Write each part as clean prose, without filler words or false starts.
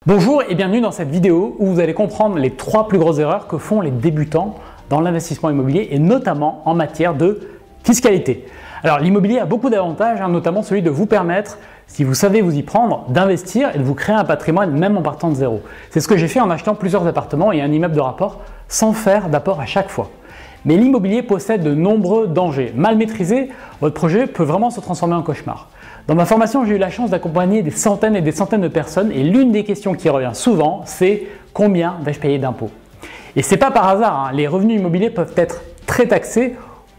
Bonjour et bienvenue dans cette vidéo où vous allez comprendre les 3 plus grosses erreurs que font les débutants dans l'investissement immobilier et notamment en matière de fiscalité. Alors l'immobilier a beaucoup d'avantages, notamment celui de vous permettre, si vous savez vous y prendre, d'investir et de vous créer un patrimoine même en partant de zéro. C'est ce que j'ai fait en achetant plusieurs appartements et un immeuble de rapport sans faire d'apport à chaque fois. Mais l'immobilier possède de nombreux dangers. Mal maîtrisé, votre projet peut vraiment se transformer en cauchemar. Dans ma formation, j'ai eu la chance d'accompagner des centaines et des centaines de personnes et l'une des questions qui revient souvent, c'est combien vais-je payer d'impôts? Et ce n'est pas par hasard, les revenus immobiliers peuvent être très taxés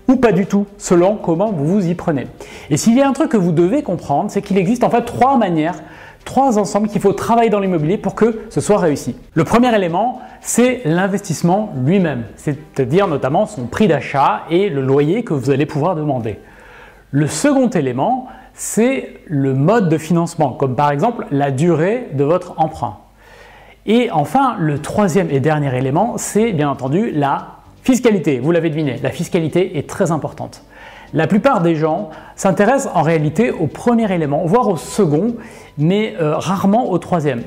ou pas du tout, selon comment vous vous y prenez. Et s'il y a un truc que vous devez comprendre, c'est qu'il existe en fait 3 manières, 3 ensembles qu'il faut travailler dans l'immobilier pour que ce soit réussi. Le premier élément, c'est l'investissement lui-même, c'est-à-dire notamment son prix d'achat et le loyer que vous allez pouvoir demander. Le second élément, c'est le mode de financement, comme par exemple la durée de votre emprunt. Et enfin, le troisième et dernier élément, c'est bien entendu la fiscalité. Vous l'avez deviné, la fiscalité est très importante. La plupart des gens s'intéressent en réalité au premier élément, voire au second, mais rarement au troisième.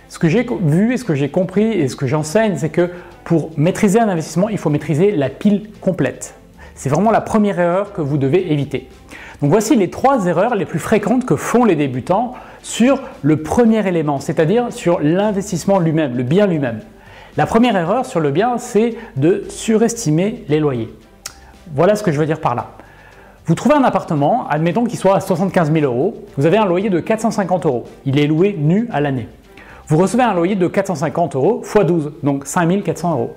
Ce que j'ai vu et ce que j'ai compris et ce que j'enseigne, c'est que pour maîtriser un investissement, il faut maîtriser la pile complète. C'est vraiment la première erreur que vous devez éviter. Donc voici les 3 erreurs les plus fréquentes que font les débutants sur le premier élément, c'est-à-dire sur l'investissement lui-même, le bien lui-même. La première erreur sur le bien, c'est de surestimer les loyers. Voilà ce que je veux dire par là. Vous trouvez un appartement, admettons qu'il soit à 75 000 €, vous avez un loyer de 450 €, il est loué nu à l'année. Vous recevez un loyer de 450 € x 12, donc 5 400 €.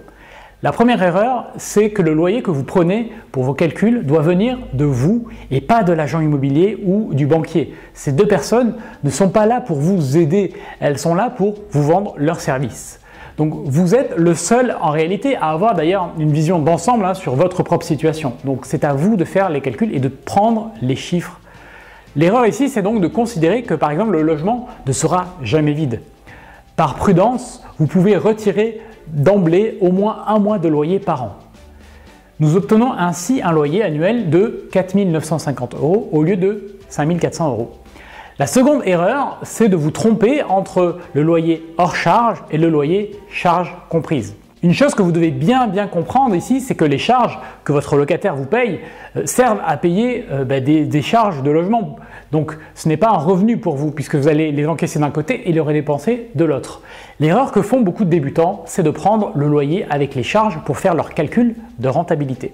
La première erreur, c'est que le loyer que vous prenez pour vos calculs doit venir de vous et pas de l'agent immobilier ou du banquier. Ces 2 personnes ne sont pas là pour vous aider, elles sont là pour vous vendre leurs services. Donc vous êtes le seul en réalité à avoir d'ailleurs une vision d'ensemble sur votre propre situation. Donc c'est à vous de faire les calculs et de prendre les chiffres. L'erreur ici, c'est donc de considérer que par exemple le logement ne sera jamais vide. Par prudence, vous pouvez retirer d'emblée au moins 1 mois de loyer par an. Nous obtenons ainsi un loyer annuel de 4 950 € au lieu de 5 400 €. La seconde erreur, c'est de vous tromper entre le loyer hors charge et le loyer charge comprise. Une chose que vous devez bien comprendre ici, c'est que les charges que votre locataire vous paye servent à payer des charges de logement. Donc ce n'est pas un revenu pour vous puisque vous allez les encaisser d'un côté et les redépenser de l'autre. L'erreur que font beaucoup de débutants, c'est de prendre le loyer avec les charges pour faire leur calcul de rentabilité.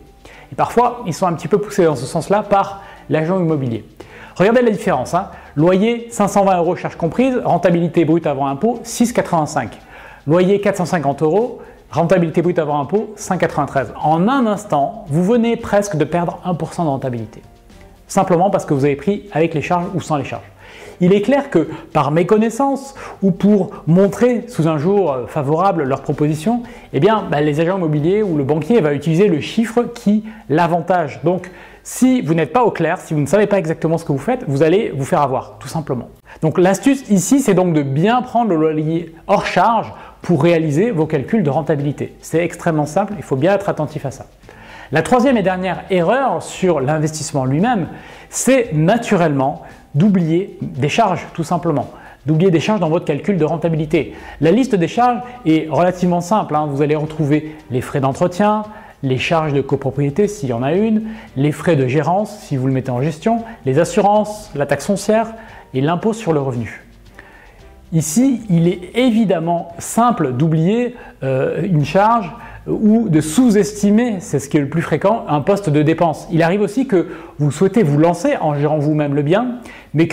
Et parfois, ils sont un petit peu poussés dans ce sens-là par l'agent immobilier. Regardez la différence. Loyer 520 € charges comprises, rentabilité brute avant impôt 6,85. Loyer 450 €, rentabilité brute avant impôt 5,93. En un instant, vous venez presque de perdre 1% de rentabilité. Simplement parce que vous avez pris avec les charges ou sans les charges. Il est clair que par méconnaissance ou pour montrer sous un jour favorable leur proposition, les agents immobiliers ou le banquier va utiliser le chiffre qui l'avantage. Donc si vous n'êtes pas au clair, si vous ne savez pas exactement ce que vous faites, vous allez vous faire avoir, tout simplement. Donc l'astuce ici, c'est donc de bien prendre le loyer hors charge pour réaliser vos calculs de rentabilité. C'est extrêmement simple, il faut bien être attentif à ça. La troisième et dernière erreur sur l'investissement lui-même, c'est naturellement d'oublier des charges, tout simplement. D'oublier des charges dans votre calcul de rentabilité. La liste des charges est relativement simple. Vous allez retrouver les frais d'entretien, les charges de copropriété s'il y en a une, les frais de gérance si vous le mettez en gestion, les assurances, la taxe foncière et l'impôt sur le revenu. Ici, il est évidemment simple d'oublier une charge ou de sous-estimer, c'est ce qui est le plus fréquent, un poste de dépense. Il arrive aussi que vous souhaitez vous lancer en gérant vous-même le bien, mais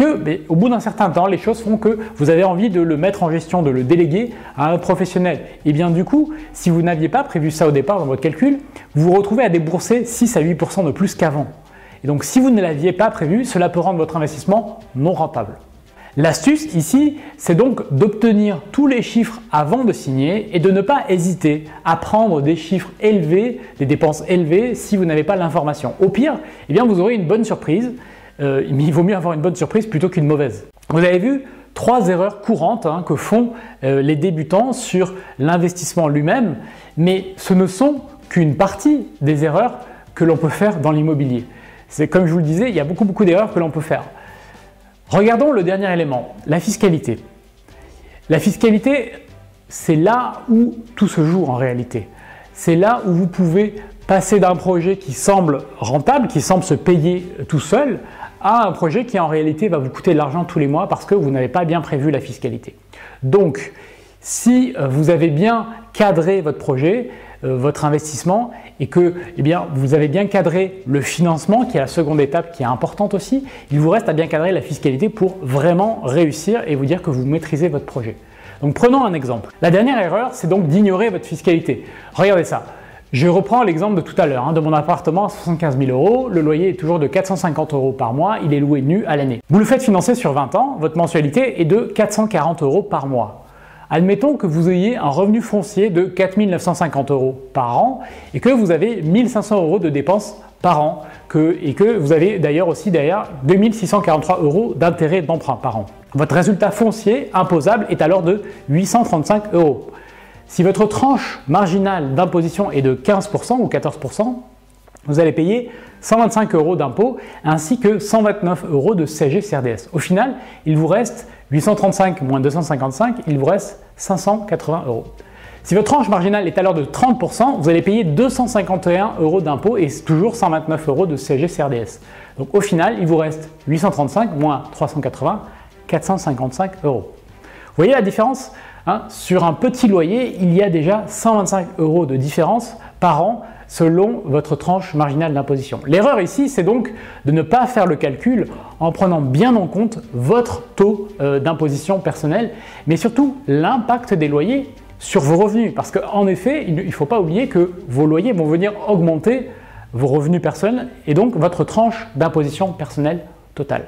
au bout d'un certain temps, les choses font que vous avez envie de le mettre en gestion, de le déléguer à un professionnel. Et bien du coup, si vous n'aviez pas prévu ça au départ dans votre calcul, vous vous retrouvez à débourser 6 à 8% de plus qu'avant. Et donc si vous ne l'aviez pas prévu, cela peut rendre votre investissement non rentable. L'astuce ici, c'est donc d'obtenir tous les chiffres avant de signer et de ne pas hésiter à prendre des chiffres élevés, des dépenses élevées si vous n'avez pas l'information. Au pire, vous aurez une bonne surprise, mais il vaut mieux avoir une bonne surprise plutôt qu'une mauvaise. Vous avez vu 3 erreurs courantes que font les débutants sur l'investissement lui-même, mais ce ne sont qu'une partie des erreurs que l'on peut faire dans l'immobilier. C'est comme je vous le disais, il y a beaucoup d'erreurs que l'on peut faire. Regardons le dernier élément, la fiscalité. La fiscalité, c'est là où tout se joue en réalité. C'est là où vous pouvez passer d'un projet qui semble rentable, qui semble se payer tout seul, à un projet qui en réalité va vous coûter de l'argent tous les mois parce que vous n'avez pas bien prévu la fiscalité. Donc, si vous avez bien cadré votre projet, votre investissement et que vous avez bien cadré le financement qui est la seconde étape qui est importante aussi, il vous reste à bien cadrer la fiscalité pour vraiment réussir et vous dire que vous maîtrisez votre projet. Donc prenons un exemple. La dernière erreur, c'est donc d'ignorer votre fiscalité. Regardez ça. Je reprends l'exemple de tout à l'heure, de mon appartement à 75 000 €, le loyer est toujours de 450 € par mois, il est loué nu à l'année. Vous le faites financer sur 20 ans, votre mensualité est de 440 € par mois. Admettons que vous ayez un revenu foncier de 4 950 € par an et que vous avez 1 500 € de dépenses par an et que vous avez d'ailleurs aussi derrière 2 643 € d'intérêt d'emprunt par an. Votre résultat foncier imposable est alors de 835 €. Si votre tranche marginale d'imposition est de 15% ou 14%, vous allez payer 125 € d'impôt ainsi que 129 € de CSG-CRDS. Au final, il vous reste 835 moins 255, il vous reste 580 €. Si votre tranche marginale est alors de 30%, vous allez payer 251 € d'impôt et toujours 129 € de CSG-CRDS. Donc au final, il vous reste 835 moins 380, 455 €. Vous voyez la différence ? Sur un petit loyer, il y a déjà 125 € de différence par an selon votre tranche marginale d'imposition. L'erreur ici, c'est donc de ne pas faire le calcul en prenant bien en compte votre taux d'imposition personnelle, mais surtout l'impact des loyers sur vos revenus. Parce qu'en effet, il ne faut pas oublier que vos loyers vont venir augmenter vos revenus personnels et donc votre tranche d'imposition personnelle totale.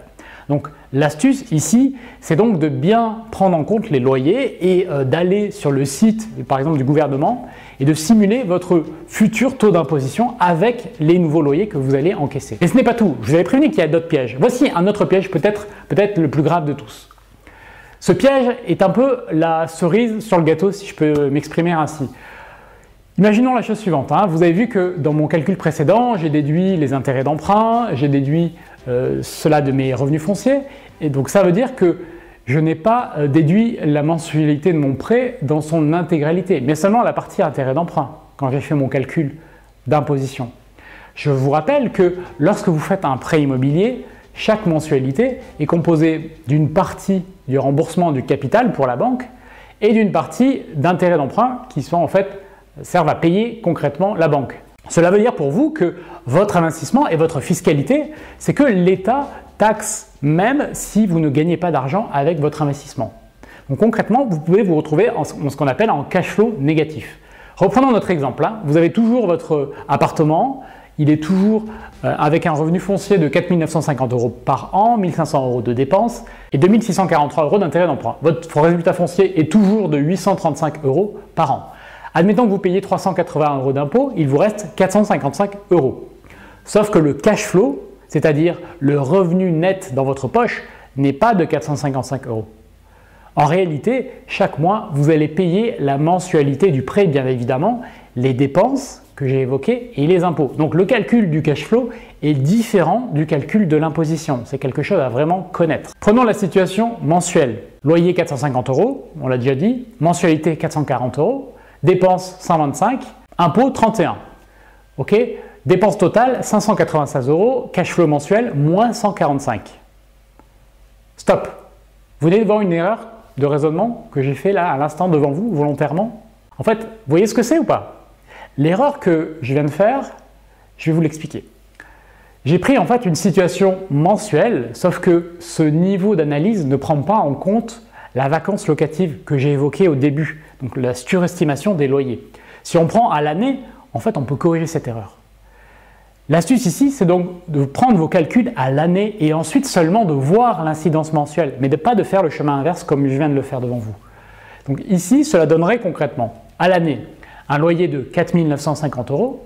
Donc l'astuce ici, c'est donc de bien prendre en compte les loyers et d'aller sur le site, par exemple du gouvernement, et de simuler votre futur taux d'imposition avec les nouveaux loyers que vous allez encaisser. Et ce n'est pas tout, je vous avais prévenu qu'il y a d'autres pièges. Voici un autre piège, peut-être le plus grave de tous. Ce piège est un peu la cerise sur le gâteau, si je peux m'exprimer ainsi. Imaginons la chose suivante, vous avez vu que dans mon calcul précédent, j'ai déduit les intérêts d'emprunt, j'ai déduit cela de mes revenus fonciers, et donc ça veut dire que je n'ai pas déduit la mensualité de mon prêt dans son intégralité, mais seulement la partie intérêt d'emprunt quand j'ai fait mon calcul d'imposition. Je vous rappelle que lorsque vous faites un prêt immobilier, chaque mensualité est composée d'une partie du remboursement du capital pour la banque et d'une partie d'intérêts d'emprunt qui sont en fait servent à payer concrètement la banque. Cela veut dire pour vous que votre investissement et votre fiscalité, c'est que l'État taxe même si vous ne gagnez pas d'argent avec votre investissement. Donc concrètement, vous pouvez vous retrouver en ce qu'on appelle en cash flow négatif. Reprenons notre exemple. Vous avez toujours votre appartement, il est toujours avec un revenu foncier de 4 950 € par an, 1 500 € de dépenses et 2 643 € d'intérêt d'emprunt. Votre résultat foncier est toujours de 835 € par an. Admettons que vous payez 381 € d'impôt, il vous reste 455 €. Sauf que le cash flow, c'est-à-dire le revenu net dans votre poche, n'est pas de 455 €. En réalité, chaque mois, vous allez payer la mensualité du prêt, bien évidemment, les dépenses que j'ai évoquées et les impôts. Donc le calcul du cash flow est différent du calcul de l'imposition. C'est quelque chose à vraiment connaître. Prenons la situation mensuelle. Loyer 450 €, on l'a déjà dit, mensualité 440 €. Dépenses 125, impôts 31. Ok, dépenses totales 596 €, cash flow mensuel moins 145. Stop. Vous venez de voir une erreur de raisonnement que j'ai fait là à l'instant devant vous, volontairement. En fait, vous voyez ce que c'est ou pas? L'erreur que je viens de faire, je vais vous l'expliquer. J'ai pris en fait une situation mensuelle, sauf que ce niveau d'analyse ne prend pas en compte la vacance locative que j'ai évoquée au début, donc la surestimation des loyers. Si on prend à l'année, en fait, on peut corriger cette erreur. L'astuce ici, c'est donc de prendre vos calculs à l'année et ensuite seulement de voir l'incidence mensuelle, mais pas de faire le chemin inverse comme je viens de le faire devant vous. Donc ici, cela donnerait concrètement à l'année un loyer de 4 950 €,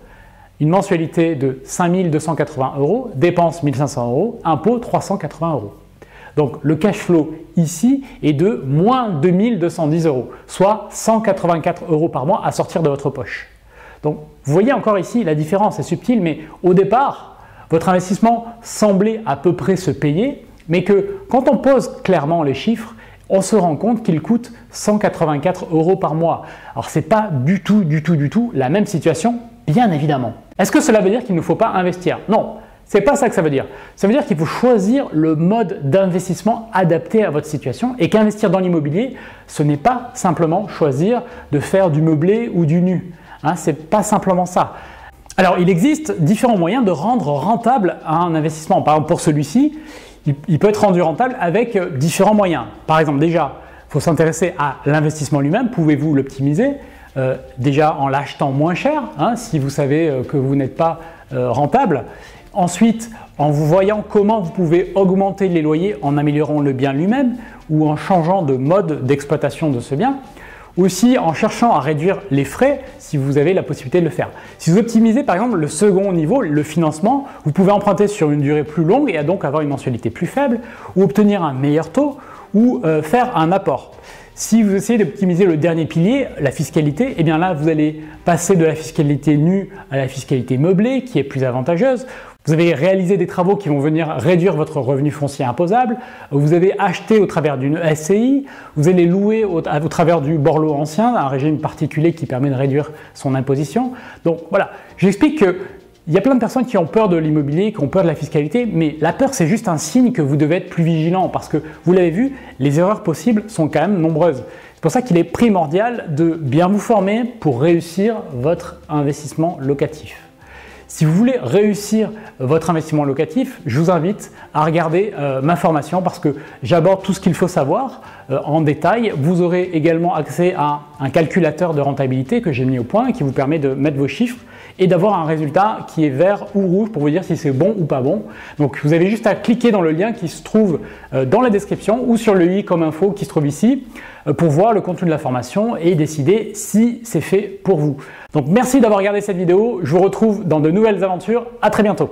une mensualité de 5 280 €, dépenses 1 500 €, impôts 380 €. Donc le cash flow ici est de moins 2 210 €, soit 184 € par mois à sortir de votre poche. Donc vous voyez encore ici la différence est subtile, mais au départ, votre investissement semblait à peu près se payer, mais que quand on pose clairement les chiffres, on se rend compte qu'il coûte 184 € par mois. Alors c'est pas du tout la même situation, bien évidemment. Est-ce que cela veut dire qu'il ne faut pas investir? Non, c'est pas ça que ça veut dire. Ça veut dire qu'il faut choisir le mode d'investissement adapté à votre situation et qu'investir dans l'immobilier, ce n'est pas simplement choisir de faire du meublé ou du nu. C'est pas simplement ça. Alors il existe différents moyens de rendre rentable un investissement. Par exemple pour celui-ci, il peut être rendu rentable avec différents moyens. Par exemple, déjà, il faut s'intéresser à l'investissement lui-même. Pouvez-vous l'optimiser déjà en l'achetant moins cher, si vous savez que vous n'êtes pas rentable. Ensuite, en vous voyant comment vous pouvez augmenter les loyers en améliorant le bien lui-même ou en changeant de mode d'exploitation de ce bien. Aussi en cherchant à réduire les frais si vous avez la possibilité de le faire. Si vous optimisez par exemple le second niveau, le financement, vous pouvez emprunter sur une durée plus longue et donc avoir une mensualité plus faible ou obtenir un meilleur taux ou faire un apport. Si vous essayez d'optimiser le dernier pilier, la fiscalité, eh bien là vous allez passer de la fiscalité nue à la fiscalité meublée qui est plus avantageuse. Vous avez réalisé des travaux qui vont venir réduire votre revenu foncier imposable, vous avez acheté au travers d'une SCI, vous allez louer au travers du borloo ancien, un régime particulier qui permet de réduire son imposition. Donc voilà, j'explique qu'il y a plein de personnes qui ont peur de l'immobilier, qui ont peur de la fiscalité, mais la peur c'est juste un signe que vous devez être plus vigilant parce que vous l'avez vu, les erreurs possibles sont quand même nombreuses. C'est pour ça qu'il est primordial de bien vous former pour réussir votre investissement locatif. Si vous voulez réussir votre investissement locatif, je vous invite à regarder ma formation parce que j'aborde tout ce qu'il faut savoir en détail. Vous aurez également accès à un calculateur de rentabilité que j'ai mis au point qui vous permet de mettre vos chiffres et d'avoir un résultat qui est vert ou rouge pour vous dire si c'est bon ou pas bon. Donc vous avez juste à cliquer dans le lien qui se trouve dans la description ou sur le i comme info qui se trouve ici pour voir le contenu de la formation et décider si c'est fait pour vous. Donc merci d'avoir regardé cette vidéo, je vous retrouve dans de nouvelles aventures, à très bientôt.